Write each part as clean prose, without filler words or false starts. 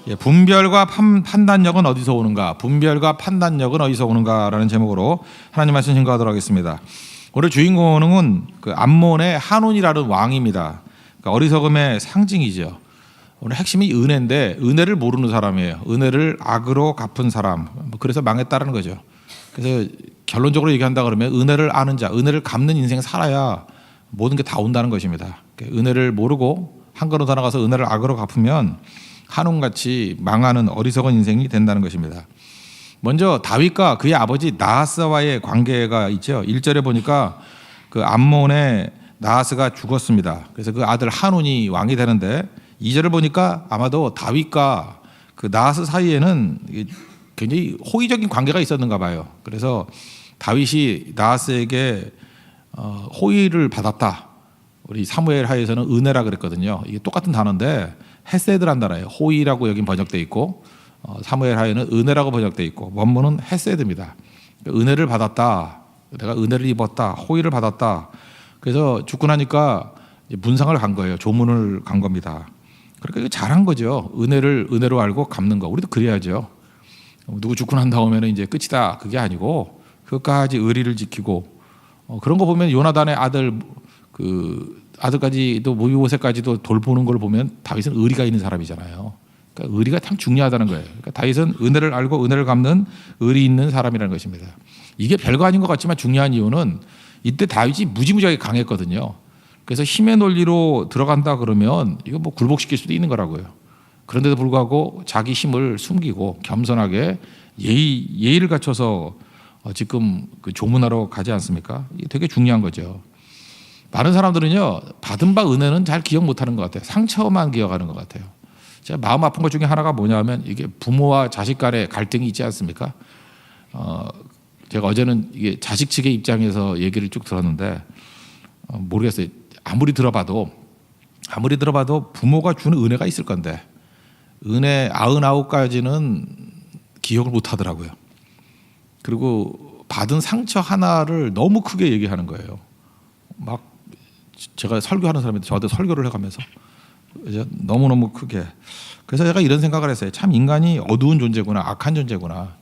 예, 분별과 판단력은 어디서 오는가? 분별과 판단력은 어디서 오는가라는 제목으로 하나님 말씀 증거하도록 하겠습니다. 오늘 주인공은 그 암몬의 한온이라는 왕입니다. 그러니까 어리석음의 상징이죠. 오늘 핵심이 은혜인데 은혜를 모르는 사람이에요. 은혜를 악으로 갚은 사람. 그래서 망했다는 거죠. 그래서 결론적으로 얘기한다 그러면 은혜를 아는 자, 은혜를 갚는 인생 살아야 모든 게 다 온다는 것입니다. 은혜를 모르고 한 걸음 더 나가서 은혜를 악으로 갚으면 한온같이 망하는 어리석은 인생이 된다는 것입니다. 먼저 다윗과 그의 아버지 나하스와의 관계가 있죠. 1절에 보니까 그 암몬의 나하스가 죽었습니다. 그래서 그 아들 한온이 왕이 되는데 2절을 보니까 아마도 다윗과 그 나하스 사이에는 굉장히 호의적인 관계가 있었는가 봐요. 그래서 다윗이 나하스에게 호의를 받았다. 우리 사무엘 하에서는 은혜라 그랬거든요. 이게 똑같은 단어인데 헤세드란 단어예요. 호의라고 여긴 번역돼 있고 사무엘 하에는 은혜라고 번역돼 있고 원문은 헤세드입니다. 은혜를 받았다. 내가 은혜를 입었다. 호의를 받았다. 그래서 죽고 나니까 문상을 간 거예요. 조문을 간 겁니다. 그러니까 잘한 거죠. 은혜를 은혜로 알고 갚는 거. 우리도 그래야죠. 누구 죽고 난 다음에는 이제 끝이다. 그게 아니고 끝까지 의리를 지키고 그런 거 보면 요나단의 아들 아들까지도 모비보셋까지도 돌보는 걸 보면 다윗은 의리가 있는 사람이잖아요. 그러니까 의리가 참 중요하다는 거예요. 그러니까 다윗은 은혜를 알고 은혜를 갚는 의리 있는 사람이라는 것입니다. 이게 별거 아닌 것 같지만 중요한 이유는 이때 다윗이 무지무지하게 강했거든요. 그래서 힘의 논리로 들어간다 그러면 이거 뭐 굴복시킬 수도 있는 거라고요. 그런데도 불구하고 자기 힘을 숨기고 겸손하게 예의를 갖춰서 지금 그 조문하러 가지 않습니까? 이게 되게 중요한 거죠. 많은 사람들은요 받은 바 은혜는 잘 기억 못하는 것 같아요. 상처만 기억하는 것 같아요. 제가 마음 아픈 것 중에 하나가 뭐냐면 이게 부모와 자식 간의 갈등이 있지 않습니까? 제가 어제는 이게 자식 측의 입장에서 얘기를 쭉 들었는데 모르겠어요. 아무리 들어봐도 부모가 주는 은혜가 있을 건데 은혜 99가지는 기억을 못 하더라고요. 그리고 받은 상처 하나를 너무 크게 얘기하는 거예요. 막 제가 설교하는 사람인데 저한테 설교를 해가면서 너무너무 크게. 그래서 제가 이런 생각을 했어요. 참 인간이 어두운 존재구나, 악한 존재구나.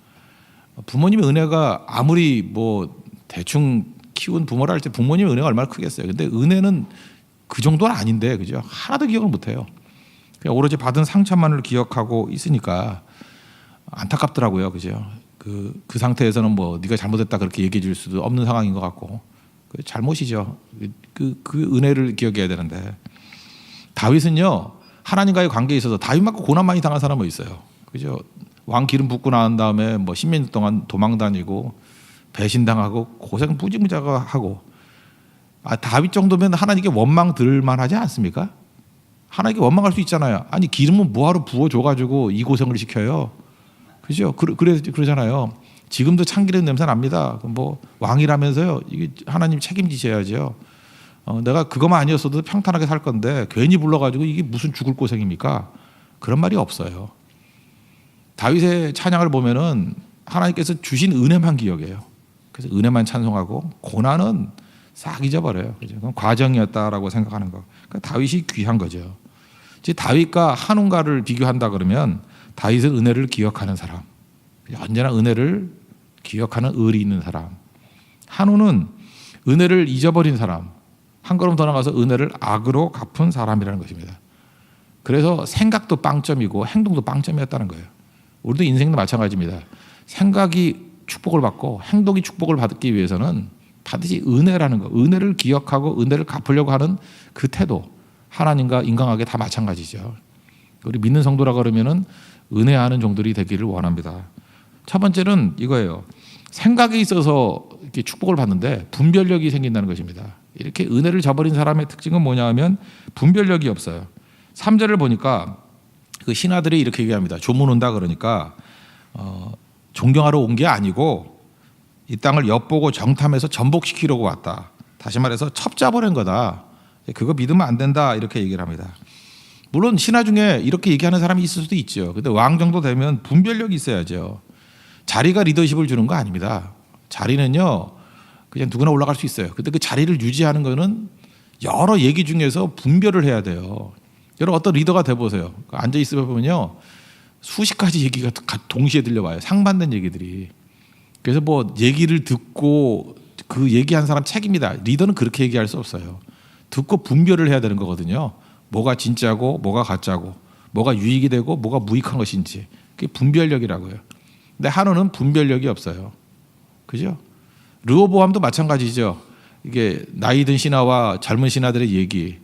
부모님의 은혜가 아무리 뭐 대충 키운 부모라 할 때 부모님의 은혜가 얼마나 크겠어요. 근데 은혜는 그 정도는 아닌데, 그죠? 하나도 기억을 못 해요. 그냥 오로지 받은 상처만을 기억하고 있으니까 안타깝더라고요. 그죠? 그 상태에서는 뭐 네가 잘못했다 그렇게 얘기해 줄 수도 없는 상황인 것 같고. 그 잘못이죠. 그 은혜를 기억해야 되는데 다윗은요 하나님과의 관계에 있어서 다윗 맞고 고난 많이 당한 사람은 있어요. 그죠? 왕 기름 붓고 나온 다음에 뭐 10년 동안 도망 다니고 배신당하고 고생 무지무지하고 하고 다윗 정도면 하나님께 원망 들만하지 않습니까? 하나님께 원망할 수 있잖아요. 아니 기름은 뭐하러 부어줘가지고 이 고생을 시켜요. 그죠? 그러잖아요. 지금도 참기름 냄새 납니다. 뭐 왕이라면서요. 이게 하나님 책임지셔야죠. 내가 그것만 아니었어도 평탄하게 살 건데 괜히 불러가지고 이게 무슨 죽을 고생입니까? 그런 말이 없어요. 다윗의 찬양을 보면은 하나님께서 주신 은혜만 기억해요. 그래서 은혜만 찬송하고 고난은 싹 잊어버려요. 그죠? 그건 과정이었다라고 생각하는 거. 그러니까 다윗이 귀한 거죠. 즉 다윗과 한온가를 비교한다 그러면 다윗은 은혜를 기억하는 사람. 언제나 은혜를 기억하는 의리 있는 사람. 한온은 은혜를 잊어버린 사람. 한 걸음 더 나가서 은혜를 악으로 갚은 사람이라는 것입니다. 그래서 생각도 빵점이고 행동도 빵점이었다는 거예요. 우리도 인생도 마찬가지입니다. 생각이 축복을 받고 행동이 축복을 받기 위해서는 반드시 은혜라는 거, 은혜를 기억하고 은혜를 갚으려고 하는 그 태도, 하나님과 인간관계 다 마찬가지죠. 우리 믿는 성도라 그러면은 은혜하는 종들이 되기를 원합니다. 첫 번째는 이거예요. 생각에 있어서 이렇게 축복을 받는데 분별력이 생긴다는 것입니다. 이렇게 은혜를 저버린 사람의 특징은 뭐냐 하면 분별력이 없어요. 3절을 보니까 그 신하들이 이렇게 얘기합니다. 조문 온다 그러니까 존경하러 온 게 아니고 이 땅을 엿보고 정탐해서 전복시키려고 왔다. 다시 말해서 첩잡아낸 거다. 그거 믿으면 안 된다 이렇게 얘기를 합니다. 물론 신하 중에 이렇게 얘기하는 사람이 있을 수도 있죠. 근데 왕 정도 되면 분별력이 있어야죠. 자리가 리더십을 주는 거 아닙니다. 자리는요 그냥 누구나 올라갈 수 있어요. 근데 그 자리를 유지하는 거는 여러 얘기 중에서 분별을 해야 돼요. 여러분 어떤 리더가 돼보세요. 앉아 있으면 보면요 수십 가지 얘기가 동시에 들려와요. 상반된 얘기들이. 그래서 뭐 얘기를 듣고 그 얘기한 사람 책임이다. 리더는 그렇게 얘기할 수 없어요. 듣고 분별을 해야 되는 거거든요. 뭐가 진짜고 뭐가 가짜고 뭐가 유익이 되고 뭐가 무익한 것인지. 그게 분별력이라고요. 근데 한우는 분별력이 없어요. 그죠? 르호보암도 마찬가지죠. 이게 나이 든 신하와 젊은 신하들의 얘기.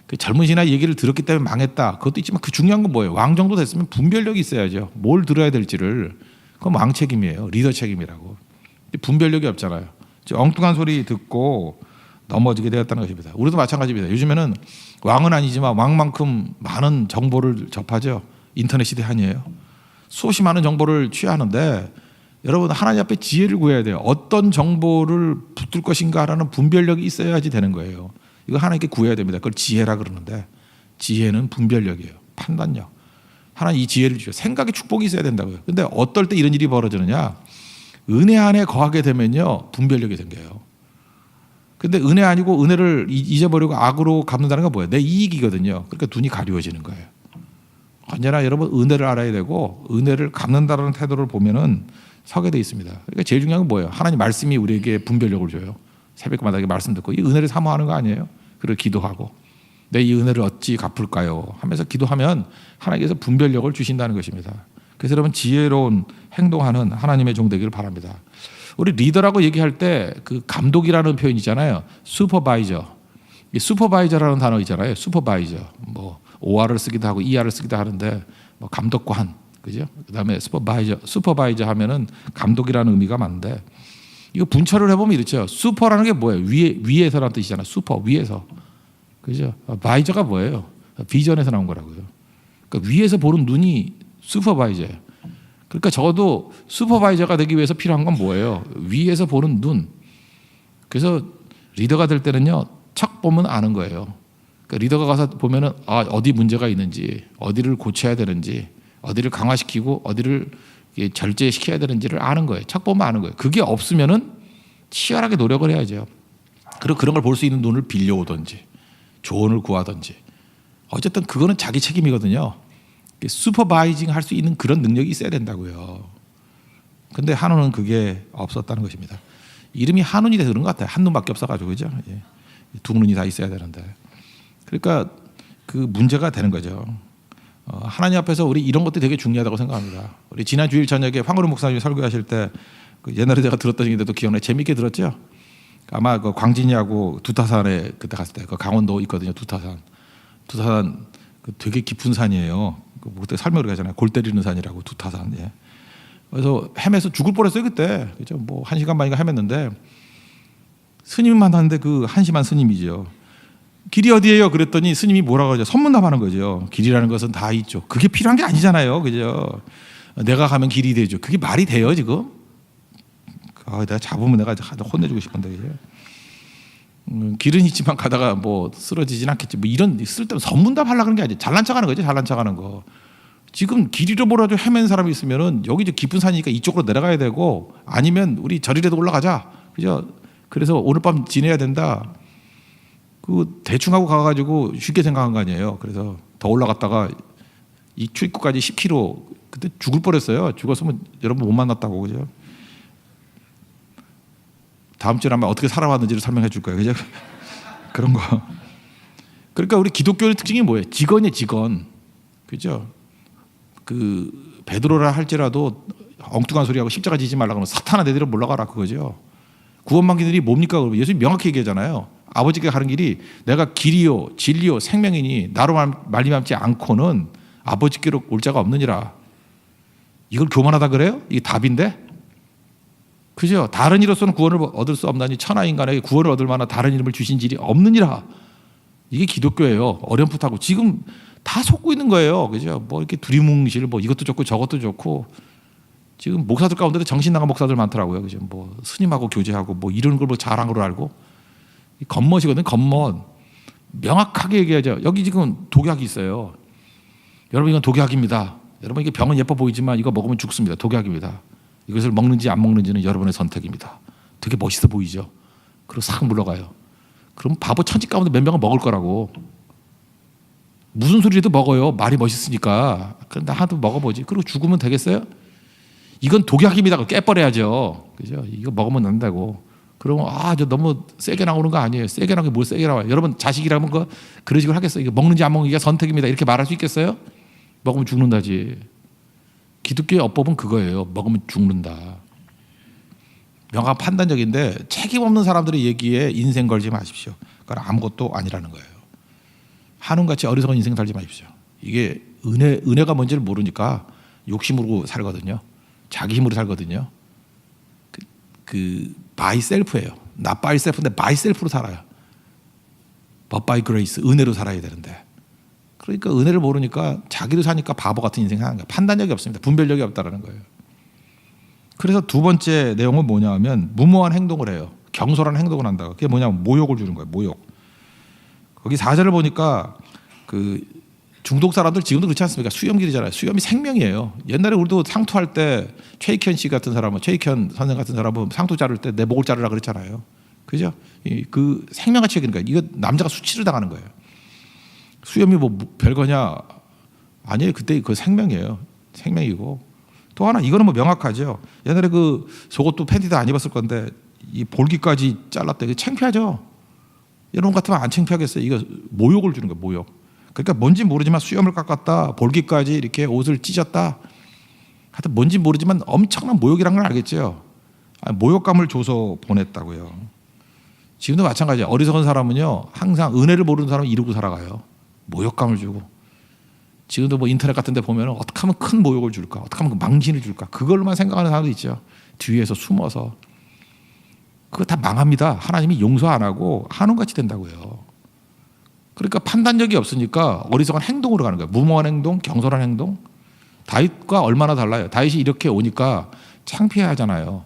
그 젊은 신하 얘기를 들었기 때문에 망했다. 그것도 있지만 그 중요한 건 뭐예요? 왕 정도 됐으면 분별력이 있어야죠. 뭘 들어야 될지를. 그건 왕 책임이에요. 리더 책임이라고. 분별력이 없잖아요. 엉뚱한 소리 듣고 넘어지게 되었다는 것입니다. 우리도 마찬가지입니다. 요즘에는 왕은 아니지만 왕만큼 많은 정보를 접하죠. 인터넷 시대 아니에요. 수없이 많은 정보를 취하는데 여러분 하나님 앞에 지혜를 구해야 돼요. 어떤 정보를 붙들 것인가라는 분별력이 있어야지 되는 거예요. 이거 하나님께 구해야 됩니다. 그걸 지혜라 그러는데 지혜는 분별력이에요. 판단력. 하나님 이 지혜를 주셔. 생각의 축복이 있어야 된다고요. 근데 어떨 때 이런 일이 벌어지느냐? 은혜 안에 거하게 되면요 분별력이 생겨요. 근데 은혜 아니고 은혜를 잊어버리고 악으로 갚는다는 건 뭐예요? 내 이익이거든요. 그러니까 눈이 가려워지는 거예요. 언제나 여러분 은혜를 알아야 되고 은혜를 갚는다는 태도를 보면은 서게 돼 있습니다. 그러니까 제일 중요한 건 뭐예요? 하나님 말씀이 우리에게 분별력을 줘요. 새벽마다 말씀 듣고 이 은혜를 사모하는 거 아니에요? 그리고 기도하고 내 이 은혜를 어찌 갚을까요? 하면서 기도하면 하나님께서 분별력을 주신다는 것입니다. 그래서 여러분 지혜로운 행동하는 하나님의 종 되기를 바랍니다. 우리 리더라고 얘기할 때 그 감독이라는 표현 있잖아요. 슈퍼바이저. 이 슈퍼바이저라는 단어 있잖아요. 슈퍼바이저. 뭐 OR을 쓰기도 하고 ER을 쓰기도 하는데 뭐 감독관, 그죠? 그다음에 슈퍼바이저 하면은 감독이라는 의미가 많은데 이거 분철을 해보면 이렇죠. 슈퍼라는 게 뭐예요? 위에서라는 뜻이잖아요. 슈퍼 위에서, 그죠? 바이저가 뭐예요? 비전에서 나온 거라고요. 그러니까 위에서 보는 눈이 슈퍼바이저예요. 그러니까 적어도 슈퍼바이저가 되기 위해서 필요한 건 뭐예요? 위에서 보는 눈. 그래서 리더가 될 때는요, 척 보면 아는 거예요. 그러니까 리더가 가서 보면은 어디 문제가 있는지, 어디를 고쳐야 되는지, 어디를 강화시키고 어디를 절제시켜야 되는지를 아는 거예요. 척 보면 아는 거예요. 그게 없으면은 치열하게 노력을 해야죠. 그리고 그런 걸 볼 수 있는 눈을 빌려오든지, 조언을 구하든지. 어쨌든 그거는 자기 책임이거든요. 슈퍼바이징 할 수 있는 그런 능력이 있어야 된다고요. 근데 한우는 그게 없었다는 것입니다. 이름이 한운이 돼서 그런 것 같아요. 한 눈밖에 없어가지고, 그죠? 예. 두 눈이 다 있어야 되는데. 그러니까 그 문제가 되는 거죠. 하나님 앞에서 우리 이런 것도 되게 중요하다고 생각합니다. 우리 지난 주일 저녁에 황우루 목사님이 설교하실 때 그 옛날에 제가 들었던 얘기인데도 기억나요. 재밌게 들었죠? 아마 그 광진이하고 두타산에 그때 갔을 때 그 강원도 있거든요. 두타산 그 되게 깊은 산이에요. 그때 설명을 하잖아요. 골 때리는 산이라고 두타산. 예. 그래서 헤매서 죽을 뻔했어요 그때. 그죠? 뭐 1시간 반인가 헤맸는데 스님을 만났는데 그 한심한 스님이죠. 길이 어디예요? 그랬더니 스님이 뭐라고 하죠? 선문답하는 거죠. 길이라는 것은 다 있죠. 그게 필요한 게 아니잖아요. 그죠? 내가 가면 길이 되죠. 그게 말이 돼요 지금? 내가 잡으면 내가 혼내주고 싶은데. 그죠? 길은 있지만 가다가 뭐 쓰러지진 않겠지. 뭐 이런 쓸데없는 선문답 하려고 하는 게 아니죠. 잘난 척하는 거죠. 잘난 척하는 거. 지금 길 잃어버려도 헤맨 사람이 있으면은 여기 저 깊은 산이니까 이쪽으로 내려가야 되고 아니면 우리 저리라도 올라가자. 그죠? 그래서 오늘 밤 지내야 된다. 그 대충 하고 가가지고 쉽게 생각한 거 아니에요. 그래서 더 올라갔다가 이 출입구까지 10km 그때 죽을 뻔했어요. 죽었으면 여러분 못 만났다고. 그죠? 다음 주에 아마 어떻게 살아왔는지를 설명해 줄 거예요. 그죠? 그런 거. 그러니까 우리 기독교의 특징이 뭐예요? 직원이에요, 직원. 그죠? 그 베드로라 할지라도 엉뚱한 소리하고 십자가 지지 말라고 하면 사탄아 내 뒤로 몰라가라 그거죠. 구원받은 길이 뭡니까? 그러면 예수님 명확히 얘기하잖아요. 아버지께 가는 길이 내가 길이요 진리요 생명이니 나로 말미암지 않고는 아버지께로 올 자가 없느니라. 이걸 교만하다 그래요? 이게 답인데? 그죠? 다른 이로서는 구원을 얻을 수 없나니 천하 인간에게 구원을 얻을 만한 다른 이름을 주신 일이 없느니라. 이게 기독교예요. 어렴풋하고 지금 다 속고 있는 거예요. 그죠? 뭐 이렇게 두리뭉실 뭐 이것도 좋고 저것도 좋고 지금 목사들 가운데도 정신 나간 목사들 많더라고요. 그죠? 뭐 스님하고 교제하고 뭐 이런 걸 뭐 자랑으로 알고 겉멋이거든. 겉멋. 명확하게 얘기하죠. 여기 지금 독약이 있어요. 여러분 이건 독약입니다. 여러분 이게 병은 예뻐 보이지만 이거 먹으면 죽습니다. 독약입니다. 이것을 먹는지 안 먹는지는 여러분의 선택입니다. 되게 멋있어 보이죠. 그리고 싹 물러가요. 그럼 바보 천지 가운데 몇 명은 먹을 거라고. 무슨 소리라도 먹어요. 말이 멋있으니까. 그런데 하도 먹어보지. 그리고 죽으면 되겠어요? 이건 독약입니다. 그거 깨버려야죠. 그죠? 이거 먹으면 안 된다고. 그러면 저 너무 세게 나오는 거 아니에요. 세게 나오는 게 뭘 세게 나와요. 여러분 자식이라면 그런 식으로 하겠어요. 이거 먹는지 안 먹는지가 선택입니다. 이렇게 말할 수 있겠어요? 먹으면 죽는다지. 기독교의 어법은 그거예요. 먹으면 죽는다. 명확한 판단적인데 책임 없는 사람들의 얘기에 인생 걸지 마십시오. 그건 아무것도 아니라는 거예요. 한움같이 어리석은 인생 살지 마십시오. 이게 은혜가 뭔지를 모르니까 욕심으로 살거든요. 자기 힘으로 살거든요. 그 by self예요. not by self인데 by self로 살아요. but by grace, 은혜로 살아야 되는데. 그러니까 은혜를 모르니까 자기로 사니까 바보 같은 인생 사는 거예요. 판단력이 없습니다. 분별력이 없다라는 거예요. 그래서 두 번째 내용은 뭐냐 하면 무모한 행동을 해요. 경솔한 행동을 한다. 그게 뭐냐면 모욕을 주는 거예요. 모욕. 거기 4절을 보니까 그 중독 사람들 지금도 그렇지 않습니까? 수염길이잖아요. 수염이 생명이에요. 옛날에 우리도 상투할 때 최익현 씨 같은 사람은, 최익현 선생 같은 사람은 상투 자를 때 내 목을 자르라 그랬잖아요. 그죠? 그 생명같이 여기는 거예요. 이거 남자가 수치를 당하는 거예요. 수염이 뭐 별거냐? 아니에요. 그때 그 생명이에요. 생명이고. 또 하나 이거는 뭐 명확하죠. 옛날에 그 속옷도 팬티도 안 입었을 건데 이 볼기까지 잘랐대. 이거 창피하죠. 여러분 같으면 안 창피하겠어요. 이거 모욕을 주는 거예요. 모욕. 그러니까 뭔지 모르지만 수염을 깎았다, 볼기까지 이렇게 옷을 찢었다. 하여튼 뭔지 모르지만 엄청난 모욕이란 걸 알겠죠. 모욕감을 줘서 보냈다고요. 지금도 마찬가지예요. 어리석은 사람은요, 항상 은혜를 모르는 사람은 이루고 살아가요. 모욕감을 주고. 지금도 뭐 인터넷 같은 데 보면 어떻게 하면 큰 모욕을 줄까? 어떻게 하면 망신을 줄까? 그걸로만 생각하는 사람도 있죠. 뒤에서 숨어서. 그거 다 망합니다. 하나님이 용서 안 하고 한움같이 된다고요. 그러니까 판단력이 없으니까 어리석은 행동으로 가는 거예요. 무모한 행동, 경솔한 행동. 다윗과 얼마나 달라요. 다윗이 이렇게 오니까 창피하잖아요.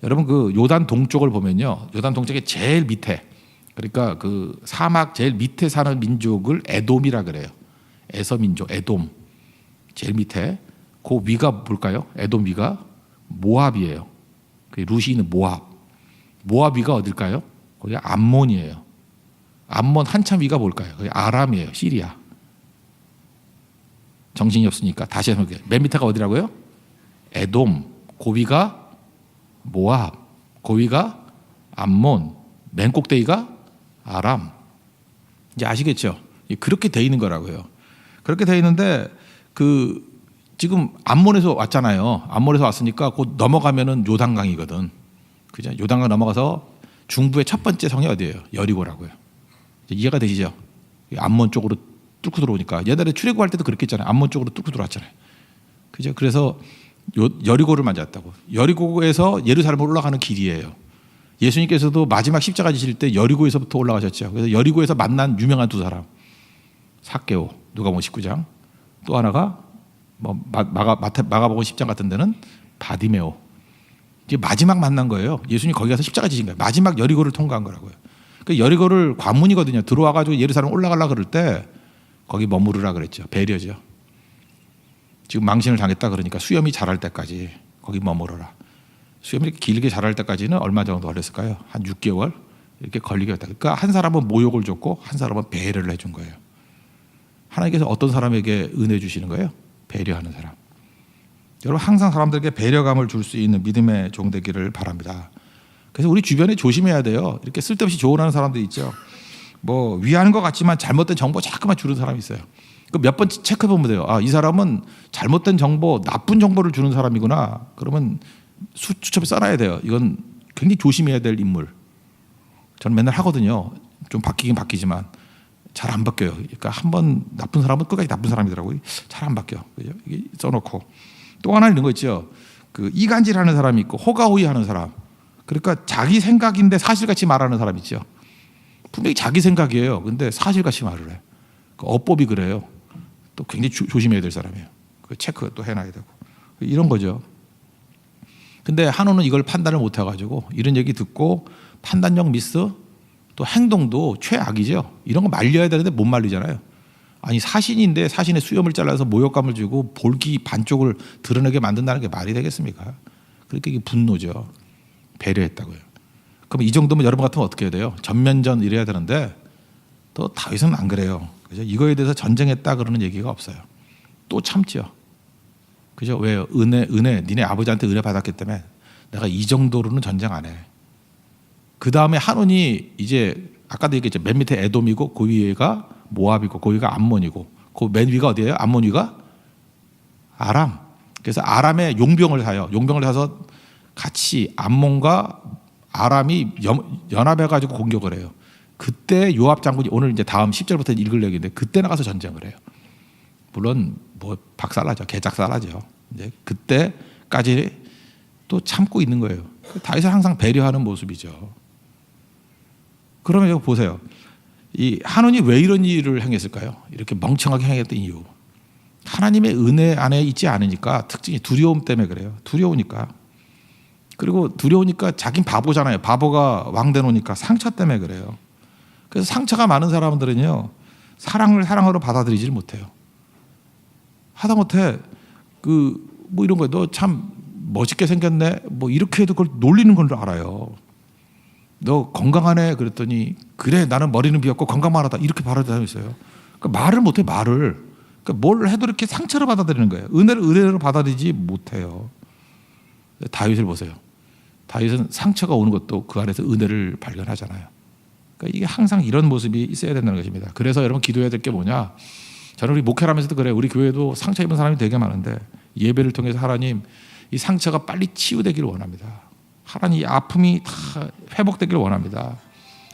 여러분 그 요단 동쪽을 보면요. 요단 동쪽의 제일 밑에, 그러니까 그 사막 제일 밑에 사는 민족을 에돔이라 그래요. 에서 민족, 에돔. 제일 밑에. 그 위가 뭘까요? 에돔 위가 모압이에요. 그 루시 있는 모압. 모압 위가 어딜까요? 거기가 암몬이에요. 암몬 한참 위가 뭘까요? 거기 아람이에요. 시리아. 정신이 없으니까 다시 해볼게요. 맨 밑에가 어디라고요? 에돔. 고위가 모압. 고위가 암몬. 맨 꼭대기가 아람. 이제 아시겠죠? 그렇게 돼 있는 거라고요. 그렇게 돼 있는데 그 지금 암몬에서 왔잖아요. 암몬에서 왔으니까 곧 넘어가면은 요단강이거든. 그죠? 요단강 넘어가서 중부의 첫 번째 성이 어디예요? 여리고라고요. 이해가 되시죠? 암몬 쪽으로 뚫고 들어오니까 옛날에 출애굽할 때도 그렇게 했잖아요. 암몬 쪽으로 뚫고 들어왔잖아요. 그죠? 그래서 여리고를 맞았다고. 여리고에서 예루살렘으로 올라가는 길이에요. 예수님께서도 마지막 십자가 지실 때 여리고에서부터 올라가셨죠. 그래서 여리고에서 만난 유명한 두 사람. 삭개오, 누가복음 19장. 또 하나가 뭐 마가복음 10장 같은 데는 바디메오. 이제 마지막 만난 거예요. 예수님 거기 가서 십자가 지신 거예요. 마지막 여리고를 통과한 거라고요. 그 여리고를 관문이거든요. 들어와가지고 예루살렘 올라가려고 그럴 때 거기 머무르라 그랬죠. 배려죠. 지금 망신을 당했다 그러니까 수염이 자랄 때까지 거기 머무르라. 수염이 이렇게 길게 자랄 때까지는 얼마 정도 걸렸을까요? 한 6개월 이렇게 걸리게 했다. 그러니까 한 사람은 모욕을 줬고 한 사람은 배려를 해준 거예요. 하나님께서 어떤 사람에게 은혜 주시는 거예요? 배려하는 사람. 여러분 항상 사람들에게 배려감을 줄 수 있는 믿음의 종 되기를 바랍니다. 그래서 우리 주변에 조심해야 돼요. 이렇게 쓸데없이 조언하는 사람들 있죠. 뭐 위하는 것 같지만 잘못된 정보 자꾸만 주는 사람이 있어요. 그 몇 번 체크해 보면 돼요. 이 사람은 잘못된 정보, 나쁜 정보를 주는 사람이구나. 그러면 수첩에 써놔야 돼요. 이건 굉장히 조심해야 될 인물. 저는 맨날 하거든요. 좀 바뀌긴 바뀌지만 잘 안 바뀌어요. 그러니까 한번 나쁜 사람은 끝까지 나쁜 사람이더라고요. 잘 안 바뀌어. 그죠? 이게 써놓고 또 하나 이런 거 있죠. 그 이간질하는 사람이 있고 호가호위하는 사람. 그러니까 자기 생각인데 사실같이 말하는 사람 있죠. 분명히 자기 생각이에요. 근데 사실같이 말을 해. 그 어법이 그래요. 또 굉장히 조심해야 될 사람이에요. 그 체크 또 해놔야 되고 이런 거죠. 근데 한우는 이걸 판단을 못 해가지고 이런 얘기 듣고 판단력 미스 또 행동도 최악이죠. 이런 거 말려야 되는데 못 말리잖아요. 아니 사신인데 사신의 수염을 잘라서 모욕감을 주고 볼기 반쪽을 드러내게 만든다는 게 말이 되겠습니까? 그러니까 이게 분노죠. 배려했다고요. 그럼 이 정도면 여러분 같으면 어떻게 해야 돼요? 전면전 이래야 되는데 또 다윗은 안 그래요. 그죠? 이거에 대해서 전쟁했다 그러는 얘기가 없어요. 또 참죠. 그죠? 왜요? 은혜, 니네 아버지한테 은혜 받았기 때문에 내가 이 정도로는 전쟁 안 해. 그 다음에 한온이 이제 아까도 얘기했죠. 맨 밑에 에돔이고 그 위에가 모압이고 그 위가 암몬이고 그 맨 위가 어디예요? 암몬 위가 아람. 그래서 아람의 용병을 사요. 용병을 사서 같이 암몬과 아람이 연합해가지고 공격을 해요. 그때 요압 장군이 오늘 이제 다음 10절부터 읽을 얘기인데 그때 나가서 전쟁을 해요. 물론 뭐 박살나죠. 개작살나죠. 이제 그때까지 또 참고 있는 거예요. 다윗은 항상 배려하는 모습이죠. 그러면 이거 보세요. 이 한온이 왜 이런 일을 행했을까요? 이렇게 멍청하게 행했던 이유. 하나님의 은혜 안에 있지 않으니까 특징이 두려움 때문에 그래요. 두려우니까. 그리고 두려우니까 자긴 바보잖아요. 바보가 왕돼 놓으니까 상처 때문에 그래요. 그래서 상처가 많은 사람들은요. 사랑을 사랑으로 받아들이질 못해요. 하다못해 뭐 이런 거 너 참 멋있게 생겼네. 뭐 이렇게 해도 그걸 놀리는 건 줄 알아요. 너 건강하네 그랬더니 그래 나는 머리는 비었고 건강만 하다 이렇게 바라는 사람이 있어요. 그러니까 말을 못해 말을. 그러니까 뭘 해도 이렇게 상처를 받아들이는 거예요. 은혜를 은혜로 받아들이지 못해요. 다윗을 보세요. 다윗은 상처가 오는 것도 그 안에서 은혜를 발견하잖아요. 그러니까 이게 항상 이런 모습이 있어야 된다는 것입니다. 그래서 여러분 기도해야 될 게 뭐냐? 저는 우리 목회를 하면서도 그래요. 우리 교회도 상처 입은 사람이 되게 많은데 예배를 통해서 하나님 이 상처가 빨리 치유되기를 원합니다. 하나님 이 아픔이 다 회복되기를 원합니다.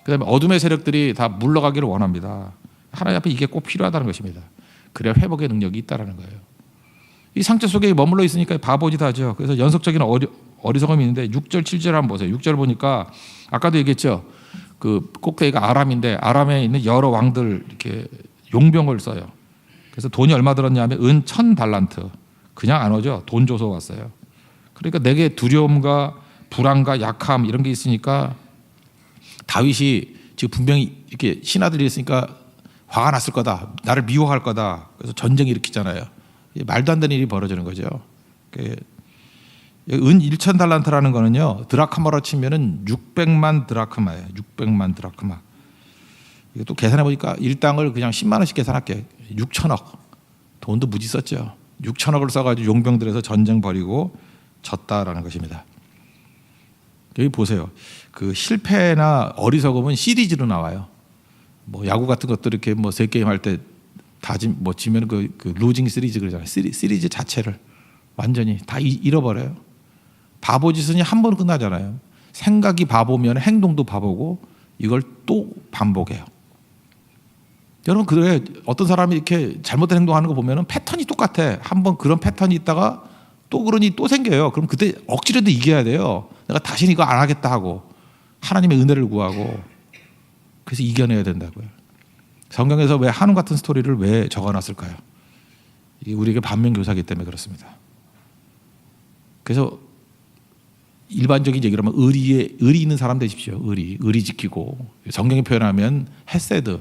그다음에 어둠의 세력들이 다 물러가기를 원합니다. 하나님 앞에 이게 꼭 필요하다는 것입니다. 그래야 회복의 능력이 있다는 거예요. 이 상처 속에 머물러 있으니까 바보짓 하죠. 그래서 연속적인 어리석음이 있는데 6절 7절 한번 보세요. 6절 보니까 아까도 얘기했죠. 그 꼭대기가 아람인데 아람에 있는 여러 왕들 이렇게 용병을 써요. 그래서 돈이 얼마 들었냐면 은 1000달란트. 그냥 안 오죠. 돈 줘서 왔어요. 그러니까 내게 두려움과 불안과 약함 이런 게 있으니까 다윗이 지금 분명히 이렇게 신하들이 있으니까 화가 났을 거다. 나를 미워할 거다. 그래서 전쟁 일으키잖아요. 말도 안 되는 일이 벌어지는 거죠. 은 1000달란트라는 거는요. 드라크마로 치면은 600만 드라크마예요. 600만 드라크마. 이것도 계산해 보니까 일당을 그냥 10만 원씩 계산할게. 6천억. 돈도 무지 썼죠. 6천억을 써가지고 용병들에서 전쟁 벌이고 졌다라는 것입니다. 여기 보세요. 그 실패나 어리석음은 시리즈로 나와요. 뭐 야구 같은 것도 이렇게 뭐 세 게임 할 때 다 뭐 지면 그 루징 시리즈 그러잖아요. 시리즈 자체를 완전히 다 잃어버려요. 바보짓은 한 번 끝나잖아요. 생각이 바보면 행동도 바보고 이걸 또 반복해요. 여러분 그래 어떤 사람이 이렇게 잘못된 행동하는 거 보면은 패턴이 똑같아. 한번 그런 패턴이 있다가 또 그러니 또 생겨요. 그럼 그때 억지로도 이겨야 돼요. 내가 다시는 이거 안 하겠다 하고 하나님의 은혜를 구하고 그래서 이겨내야 된다고요. 성경에서 왜 한운 같은 스토리를 왜 적어놨을까요? 이게 우리에게 반면교사이기 때문에 그렇습니다. 그래서 일반적인 얘기로 하면 의리 있는 사람 되십시오. 의리 지키고 성경에 표현하면 헤세드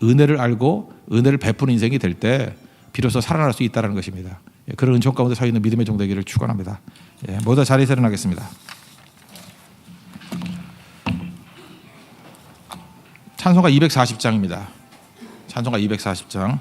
은혜를 알고 은혜를 베푸는 인생이 될 때 비로소 살아날 수 있다는 것입니다. 그런 은총 가운데 서 있는 믿음의 종 되기를 축원합니다. 모두 다 자리에서 일어나겠습니다. 찬송가 240장입니다. 찬송가 240장.